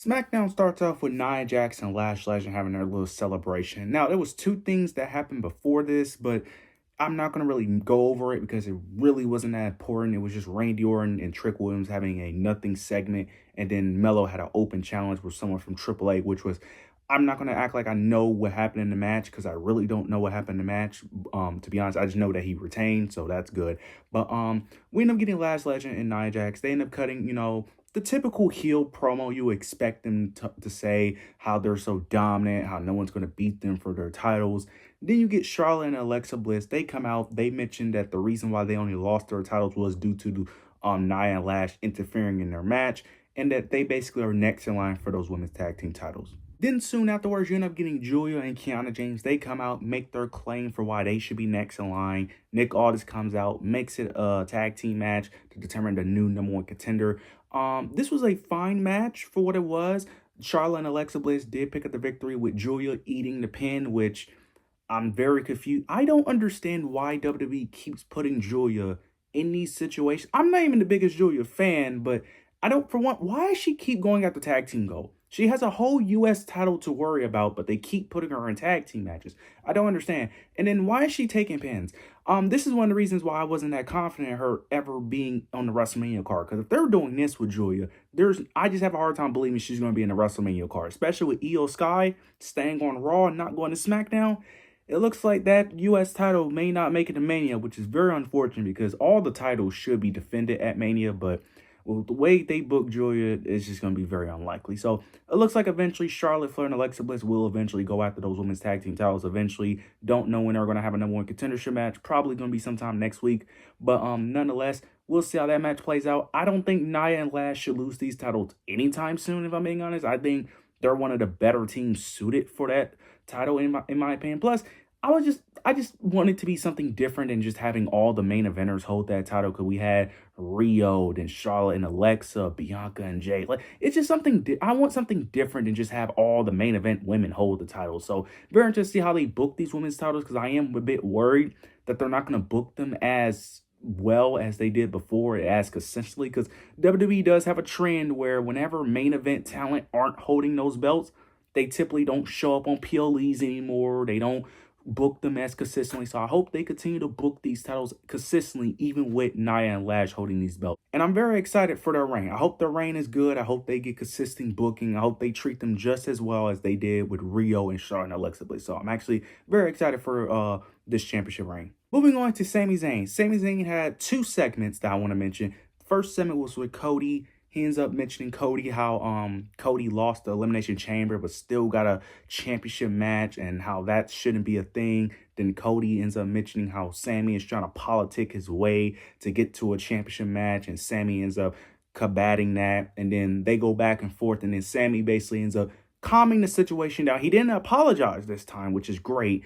SmackDown starts off with Nia Jax and Lash Legend having their little celebration. Now, there was two things that happened before this, but I'm not going to really go over it because it really wasn't that important. It was just Randy Orton and Trick Williams having a nothing segment, and then Mello had an open challenge with someone from AAA, which was, I'm not going to act like I know what happened in the match because I really don't know what happened in the match. To be honest, I just know that he retained, so that's good. But we end up getting Lash Legend and Nia Jax. They end up cutting, the typical heel promo you expect them to say, how they're so dominant, how no one's going to beat them for their titles. Then you get Charlotte and Alexa Bliss. They come out. They mentioned that the reason why they only lost their titles was due to Nia and Lash interfering in their match, and that they basically are next in line for those women's tag team titles. Then soon afterwards, you end up getting Julia and Kiana James. They come out, make their claim for why they should be next in line. Nick Aldis comes out, makes it a tag team match to determine the new #1 contender. This was a fine match for what it was. Charlotte and Alexa Bliss did pick up the victory with Julia eating the pin, which I'm very confused. I don't understand why WWE keeps putting Julia in these situations. I'm not even the biggest Julia fan, but I don't, for one, why does she keep going after tag team gold? She has a whole U.S. title to worry about, but they keep putting her in tag team matches. I don't understand. And then why is she taking pins? This is one of the reasons why I wasn't that confident in her ever being on the WrestleMania card. Because if they're doing this with Julia, I just have a hard time believing she's going to be in the WrestleMania card, especially with Io Sky staying on Raw and not going to SmackDown. It looks like that U.S. title may not make it to Mania, which is very unfortunate because all the titles should be defended at Mania, but well, the way they book Julia is just going to be very unlikely. So it looks like eventually Charlotte Flair and Alexa Bliss will eventually go after those women's tag team titles eventually. Don't know when they're going to have a #1 contendership match. Probably going to be sometime next week. But nonetheless, we'll see how that match plays out. I don't think Nia and Lash should lose these titles anytime soon, if I'm being honest. I think they're one of the better teams suited for that title, in my opinion. Plus, I just want it to be something different than just having all the main eventers hold that title, because we had Rio, then Charlotte and Alexa, Bianca and Jay. Like, it's just something, I want something different than just have all the main event women hold the title. So very interested to see how they book these women's titles, because I am a bit worried that they're not going to book them as well as they did before, as consistently, because WWE does have a trend where whenever main event talent aren't holding those belts, they typically don't show up on PLEs anymore. They don't book them as consistently. So I hope they continue to book these titles consistently, even with Nia and Lash holding these belts. And I'm very excited for their reign. I hope their reign is good. I hope they get consistent booking. I hope they treat them just as well as they did with Rio and Charlotte and Alexa Bliss. So I'm actually very excited for this championship reign. Moving on to Sami Zayn. Sami Zayn had two segments that I want to mention. The first segment was with Cody. He ends up mentioning Cody, how Cody lost the Elimination Chamber but still got a championship match and how that shouldn't be a thing. Then Cody ends up mentioning how Sami is trying to politic his way to get to a championship match, and Sami ends up combating that. And then they go back and forth, and then Sami basically ends up calming the situation down. He didn't apologize this time, which is great.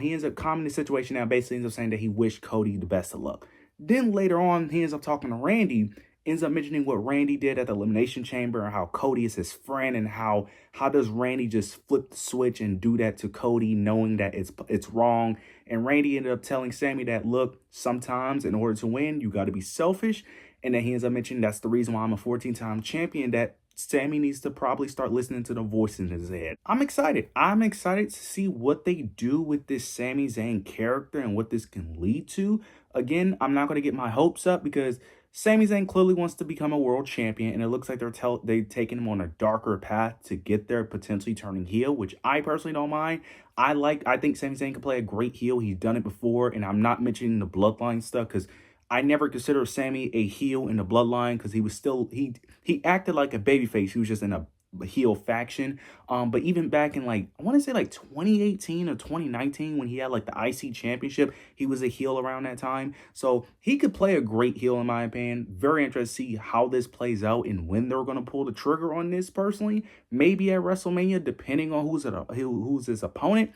He ends up calming the situation down, basically ends up saying that he wished Cody the best of luck. Then later on, he ends up talking to Randy, ends up mentioning what Randy did at the Elimination Chamber and how Cody is his friend, and how does Randy just flip the switch and do that to Cody knowing that it's wrong. And Randy ended up telling Sami that, look, sometimes in order to win, you got to be selfish. And then he ends up mentioning that's the reason why I'm a 14-time champion, that Sami needs to probably start listening to the voice in his head. I'm excited. I'm excited to see what they do with this Sami Zayn character and what this can lead to. Again, I'm not going to get my hopes up because Sami Zayn clearly wants to become a world champion, and it looks like they're taking him on a darker path to get there, potentially turning heel, which I personally don't mind. I think Sami Zayn can play a great heel. He's done it before, and I'm not mentioning the bloodline stuff because I never considered Sami a heel in the bloodline, because he was still, he acted like a babyface. He was just in a heel faction. But even back in, like, I want to say like 2018 or 2019, when he had like the IC championship, he was a heel around that time. So he could play a great heel, in my opinion. Very interested to see how this plays out and when they're going to pull the trigger on this personally. Maybe at WrestleMania, depending on who's his opponent,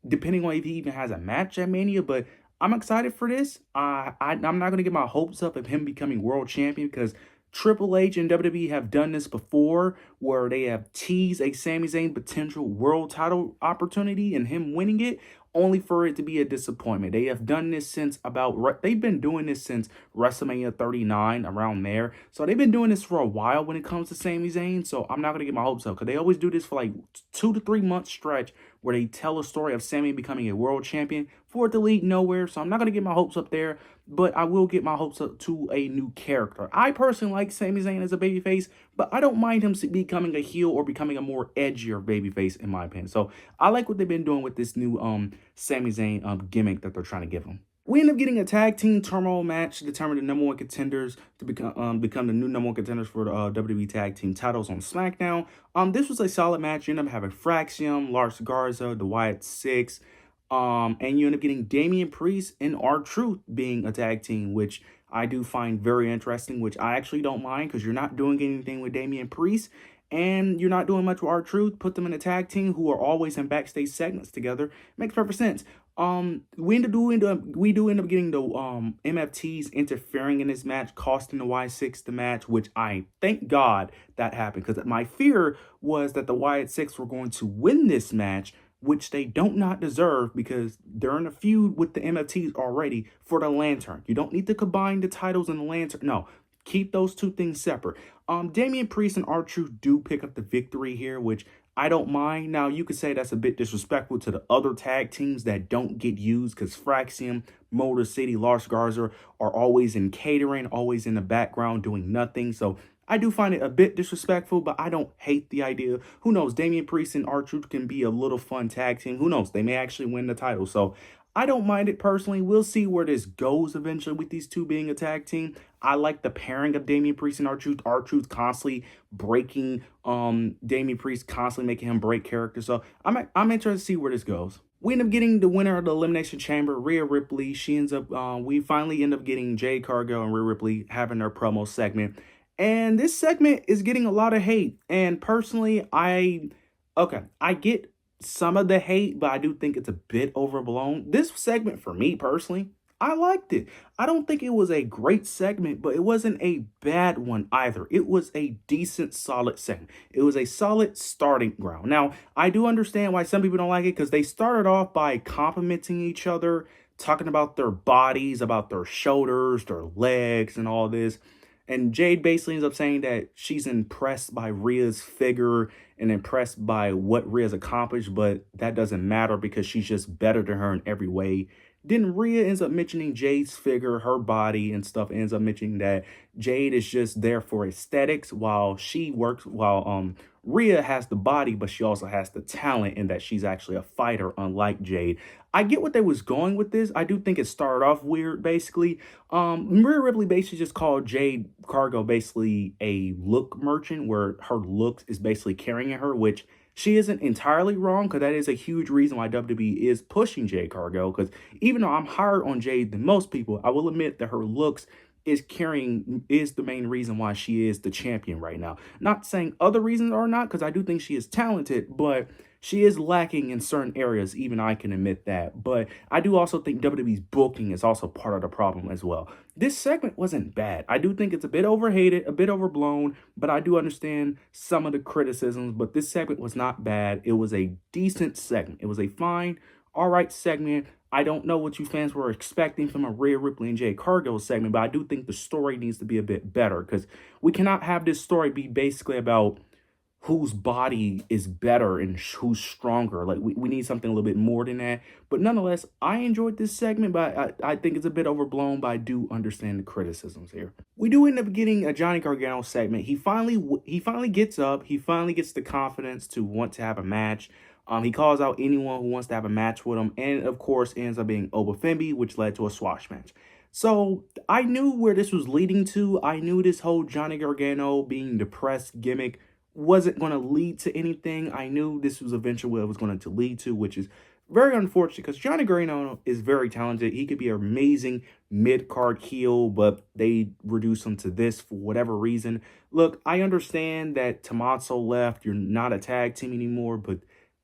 depending on if he even has a match at Mania. But I'm excited for this. I'm not going to get my hopes up of him becoming world champion, because Triple H and WWE have done this before, where they have teased a Sami Zayn potential world title opportunity and him winning it, only for it to be a disappointment. They have done this since they've been doing this since WrestleMania 39, around there. So they've been doing this for a while when it comes to Sami Zayn. So I'm not going to get my hopes up, because they always do this for like 2 to 3 month stretch where they tell a story of Sami becoming a world champion for it to lead nowhere. So I'm not going to get my hopes up there, but I will get my hopes up to a new character. I personally like Sami Zayn as a babyface, but I don't mind him becoming a heel or becoming a more edgier babyface, in my opinion. So I like what they've been doing with this new Sami Zayn gimmick that they're trying to give him. We end up getting a tag team turmoil match to determine the number one contenders to become the new number one contenders for the WWE tag team titles on Smackdown. This was a solid match. You end up having Fraxium, Lars Garza, the Wyatt Six, and you end up getting Damian Priest and R-Truth being a tag team, which I do find very interesting, which I actually don't mind, because you're not doing anything with Damian Priest and you're not doing much with R-Truth. Put them in a tag team who are always in backstage segments together. Makes perfect sense. We do end up getting the MFTs interfering in this match, costing the Y6 the match, which I thank God that happened, because my fear was that the Wyatt Six were going to win this match, which they don't not deserve, because they're in a feud with the MFTs already for the Lantern. You don't need to combine the titles and the Lantern. No, keep those two things separate. Damian Priest and R-Truth do pick up the victory here, which I don't mind. Now, you could say that's a bit disrespectful to the other tag teams that don't get used, because Fraxium, Motor City, Lars Garza are always in catering, always in the background doing nothing. So I do find it a bit disrespectful, but I don't hate the idea. Who knows? Damian Priest and R-Truth can be a little fun tag team. Who knows? They may actually win the title. So I don't mind it personally. We'll see where this goes eventually with these two being a tag team. I like the pairing of Damian Priest and R-Truth. R-Truth constantly breaking Damian Priest, constantly making him break character. So I'm interested to see where this goes. We end up getting the winner of the Elimination Chamber, Rhea Ripley. She ends up, we finally end up getting Jade Cargill and Rhea Ripley having their promo segment. And this segment is getting a lot of hate. And personally, I get some of the hate, but I do think it's a bit overblown. This segment, for me personally, I liked it. I don't think it was a great segment, but it wasn't a bad one either. It was a decent, solid segment. It was a solid starting ground. Now, I do understand why some people don't like it, because they started off by complimenting each other, talking about their bodies, about their shoulders, their legs, and all this. And Jade basically ends up saying that she's impressed by Rhea's figure and impressed by what Rhea's accomplished, but that doesn't matter because she's just better than her in every way. Then Rhea ends up mentioning Jade's figure, her body and stuff, ends up mentioning that Jade is just there for aesthetics while Rhea has the body, but she also has the talent, and that she's actually a fighter, unlike Jade. I get what they was going with this. I do think it started off weird, basically. Rhea Ripley basically just called Jade Cargill basically a look merchant, where her looks is basically carrying her, which she isn't entirely wrong, because that is a huge reason why WWE is pushing Jade Cargill. Because even though I'm higher on Jade than most people, I will admit that her looks is the main reason why she is the champion right now. Not saying other reasons are not, because I do think she is talented, but she is lacking in certain areas. Even I can admit that. But I do also think WWE's booking is also part of the problem as well. This segment wasn't bad. I do think it's a bit overhated, a bit overblown, but I do understand some of the criticisms. But this segment was not bad. It was a decent segment. It was a fine, all right segment. I don't know what you fans were expecting from a Rhea Ripley and Jade Cargill segment, but I do think the story needs to be a bit better, because we cannot have this story be basically about whose body is better and who's stronger. Like, we need something a little bit more than that. But nonetheless, I enjoyed this segment, but I think it's a bit overblown, but I do understand the criticisms here. We do end up getting a Johnny Gargano segment. He finally gets up. He finally gets the confidence to want to have a match. He calls out anyone who wants to have a match with him, and of course ends up being Oba Femi, which led to a squash match. So I knew where this was leading to. I knew this whole Johnny Gargano being depressed gimmick wasn't going to lead to anything. I knew this was eventually what it was going to lead to, which is very unfortunate, because Johnny Gargano is very talented. He could be an amazing mid-card heel, but they reduced him to this for whatever reason. Look, I understand that Tommaso left. You're not a tag team anymore, but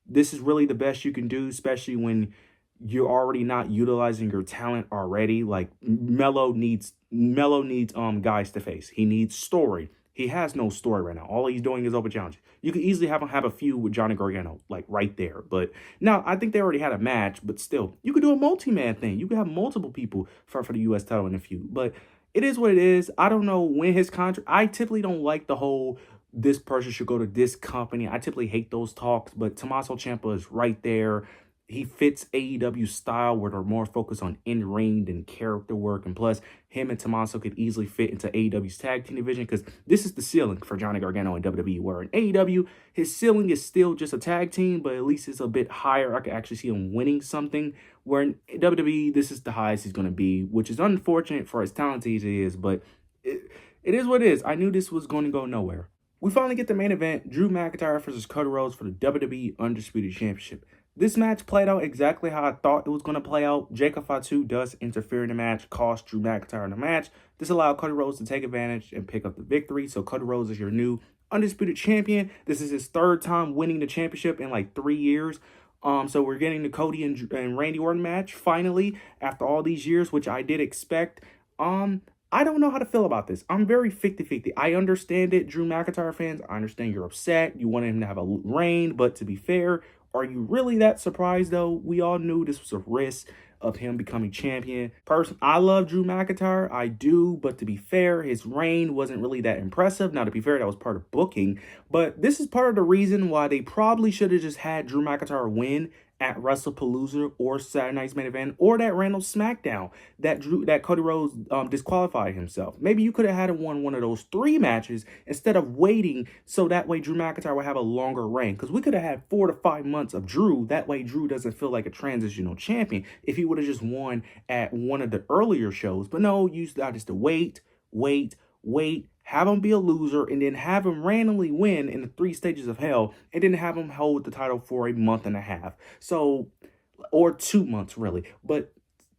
this is really the best you can do, especially when you're already not utilizing your talent already. Like, Melo needs guys to face. He needs story. He has no story right now. All he's doing is open challenge. You could easily have him have a feud with Johnny Gargano, like right there. But now I think they already had a match, but still, you could do a multi-man thing. You could have multiple people for the US title in a feud. But it is what it is. I don't know when his contract. I typically don't like the whole this person should go to this company. I typically hate those talks, but Tommaso Ciampa is right there. He fits AEW style where they're more focused on in-ring than character work. And plus, him and Tommaso could easily fit into AEW's tag team division because this is the ceiling for Johnny Gargano in WWE. Where in AEW, his ceiling is still just a tag team, but at least it's a bit higher. I could actually see him winning something. Where in WWE, this is the highest he's going to be, which is unfortunate for as talented as he is, but it is what it is. I knew this was going to go nowhere. We finally get the main event, Drew McIntyre versus Cody Rhodes for the WWE Undisputed Championship. This match played out exactly how I thought it was going to play out. Jacob Fatu does interfere in the match, cost Drew McIntyre in the match. This allowed Cody Rhodes to take advantage and pick up the victory. So Cody Rhodes is your new Undisputed Champion. This is his third time winning the championship in like 3 years. So we're getting the Cody and Randy Orton match finally after all these years, which I did expect. I don't know how to feel about this. I'm very 50-50. I understand it, Drew McIntyre fans. I understand you're upset. You wanted him to have a reign, but to be fair, are you really that surprised, though? We all knew this was a risk of him becoming champion. I love Drew McIntyre. I do, but to be fair, his reign wasn't really that impressive. Now, to be fair, that was part of booking, but this is part of the reason why they probably should have just had Drew McIntyre win at WrestlePalooza or Saturday Night's Main Event or that random Smackdown that Cody Rhodes disqualified himself. Maybe you could have had him won one of those 3 matches instead of waiting so that way Drew McIntyre would have a longer reign. Because we could have had 4 to 5 months of Drew. That way Drew doesn't feel like a transitional champion if he would have just won at one of the earlier shows. But no, you just to wait, have him be a loser, and then have him randomly win in the 3 stages of hell, and then have him hold the title for a month and a half. So, or 2 months, really. But,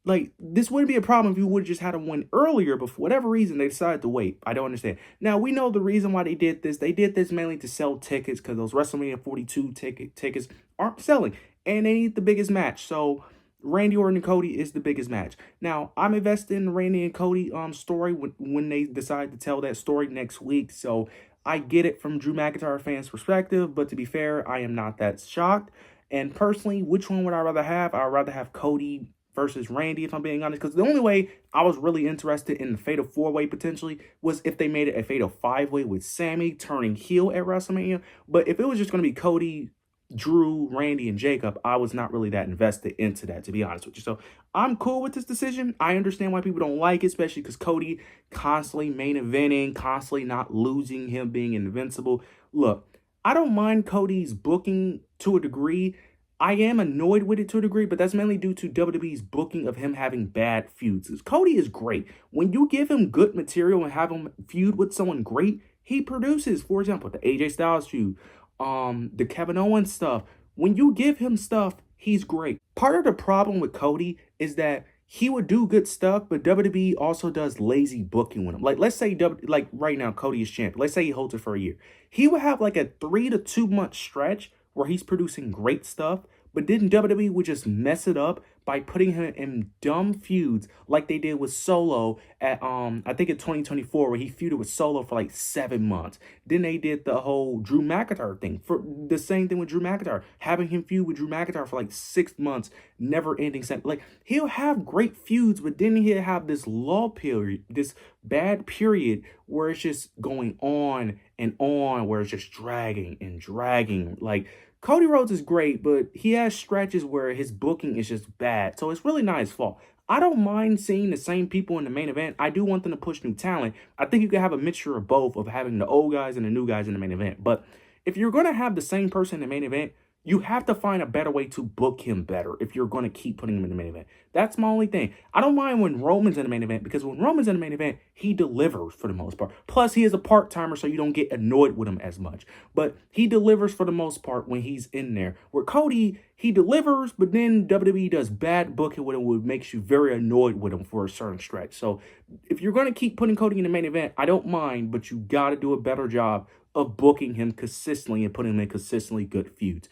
like, this wouldn't be a problem if you would have just had him win earlier, but for whatever reason, they decided to wait. I don't understand. Now, we know the reason why they did this. They did this mainly to sell tickets, because those WrestleMania 42 tickets aren't selling, and they need the biggest match. So, Randy Orton and Cody is the biggest match. Now, I'm invested in the Randy and Cody story when they decide to tell that story next week. So I get it from Drew McIntyre fans' perspective, but to be fair, I am not that shocked. And personally, which one would I rather have? I'd rather have Cody versus Randy, if I'm being honest, because the only way I was really interested in the Fatal 4-Way potentially was if they made it a Fatal 5-Way with Sammy turning heel at WrestleMania. But if it was just going to be Cody, Drew, Randy, and Jacob, I was not really that invested into that, to be honest with you. So I'm cool with this decision. I understand why people don't like it, especially because Cody constantly main eventing, constantly not losing, him being invincible. Look, I don't mind Cody's booking to a degree. I am annoyed with it to a degree, but that's mainly due to WWE's booking of him having bad feuds. Cody is great. When you give him good material and have him feud with someone great, he produces. For example, the AJ Styles feud, the Kevin Owens stuff. When you give him stuff, he's great. Part of the problem with Cody is that he would do good stuff, but WWE also does lazy booking with him. Like, let's say, like right now, Cody is champion. Let's say he holds it for a year. He would have like a 3 to 2 month stretch where he's producing great stuff, but then WWE would just mess it up by putting him in dumb feuds like they did with Solo at, I think in 2024, where he feuded with Solo for like 7 months. Then they did the whole Drew McIntyre thing. For the same thing with Drew McIntyre, having him feud with Drew McIntyre for like 6 months, never ending. Like, he'll have great feuds, but then he'll have this lull period, this bad period where it's just going on and on, where it's just dragging and dragging. Like, Cody Rhodes is great, but he has stretches where his booking is just bad. So it's really not his fault. I don't mind seeing the same people in the main event. I do want them to push new talent. I think you can have a mixture of both, of having the old guys and the new guys in the main event. But if you're going to have the same person in the main event, you have to find a better way to book him better if you're going to keep putting him in the main event. That's my only thing. I don't mind when Roman's in the main event, because when Roman's in the main event, he delivers for the most part. Plus, he is a part-timer, so you don't get annoyed with him as much. But he delivers for the most part when he's in there. Where Cody, he delivers, but then WWE does bad booking with him, which makes you very annoyed with him for a certain stretch. So if you're going to keep putting Cody in the main event, I don't mind, but you got to do a better job of booking him consistently and putting him in consistently good feuds.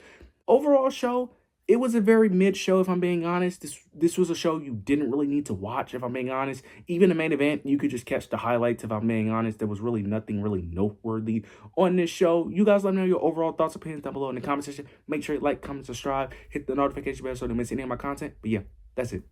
Overall show, it was a very mid show, if I'm being honest. This was a show you didn't really need to watch, if I'm being honest. Even the main event, you could just catch the highlights, if I'm being honest. There was really nothing really noteworthy on this show. You guys let me know your overall thoughts, opinions down below in the comment section. Make sure you like, comment, subscribe, hit the notification bell so you don't miss any of my content. But yeah, that's it.